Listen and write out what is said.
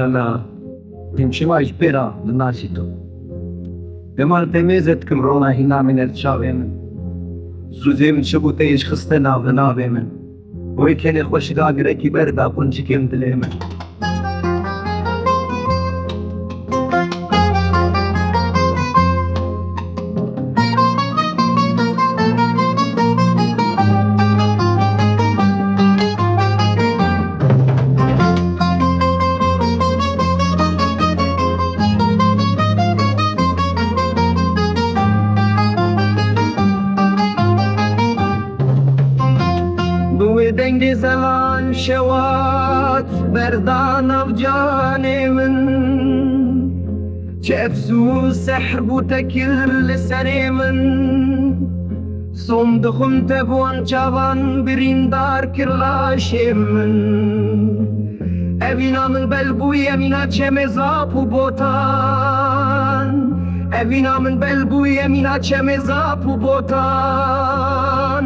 la principale spera nascito. Demal temezet câmrona hina min el-ċavemen. Zuzim ċibute iġħistena v'navemen. U jkien il-xoxga greki berda kunċi kiem dilemen. Dengi zaman şevat berdana vcanemin Çefsu sehr bu tekil lisenemin Sondukhum tebun çavan birindar kirlaşemin Evina min belbu yemina çemezapu botan Evina min belbu yemina çemezapu botan